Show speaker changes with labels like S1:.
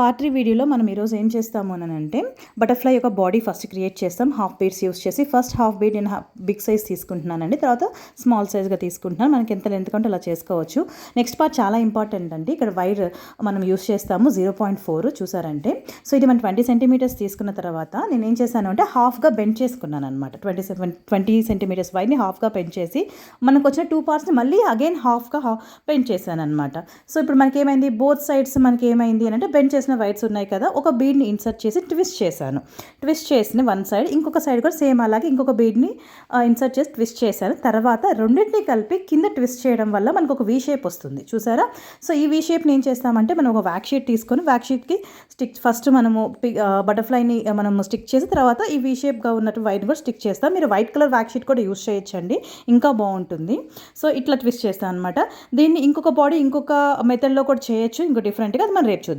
S1: Part 3 వీడియోలో మనం ఈరోజు ఏం చేస్తాము అని అంటే బటర్ఫ్లై యొక్క బాడీ ఫస్ట్ క్రియేట్ చేస్తాం. హాఫ్ బీడ్స్ యూస్ చేసి ఫస్ట్ హాఫ్ బీడ్ నేను బిగ్ సైజ్ తీసుకుంటున్నానండి, తర్వాత స్మాల్ సైజ్గా తీసుకుంటున్నాను. మనకి ఎంత లెంత్ కంటే అలా చేసుకోవచ్చు. నెక్స్ట్ పార్ట్ చాలా ఇంపార్టెంట్ అండి. ఇక్కడ వైర్ మనం యూస్ చేస్తాము 0.4 చూసారంటే. సో ఇది మనం 20 సెంటీమీటర్స్ తీసుకున్న తర్వాత నేను ఏం చేశాను అంటే హాఫ్గా బెండ్ చేసుకున్నాను అనమాట. 20 సెంటీమీటర్స్ వైర్ని హాఫ్గా బెండ్ చేసి మనకు వచ్చిన 2 పార్ట్స్ని మళ్ళీ అగైన్ హాఫ్గా బెండ్ చేశాను అనమాట. సో ఇప్పుడు మనకి ఏమైంది, బోత్ సైడ్స్ మనకి ఏమైంది అని అంటే బెండ్ చేసిన వైర్స్ ఉన్నాయి కదా, ఒక బీడ్ని ఇన్సర్ట్ చేసి ట్విస్ట్ చేశాను. ట్విస్ట్ చేసిన వన్ సైడ్, ఇంకొక సైడ్ కూడా సేమ్ అలాగే ఇంకొక బీడ్ని ఇన్సర్ట్ చేసి ట్విస్ట్ చేశాను. తర్వాత రెండింటిని కలిపి కింద ట్విస్ట్ చేయడం వల్ల మనకు ఒక వీ షేప్ వస్తుంది చూసారా. సో ఈ వీ షేప్ని ఏం చేస్తామంటే మనం ఒక వ్యాక్ షీట్ తీసుకొని వ్యాక్ షీట్కి స్టిక్ ఫస్ట్ మనము బటర్ఫ్లైని మనము స్టిక్ చేసి తర్వాత ఈ వీ షేప్గా ఉన్నట్టు వైట్ కూడా స్టిక్ చేస్తాం. మీరు వైట్ కలర్ వ్యాక్ షీట్ కూడా యూస్ చేయొచ్చండి, ఇంకా బాగుంటుంది. సో ఇట్లా ట్విస్ట్ చేస్తాను అనమాట. దీన్ని ఇంకొక బాడీ ఇంకొక మెథడ్లో కూడా చేయొచ్చు, ఇంకో డిఫరెంట్గా. అది మనం రేపు చూద్దాం.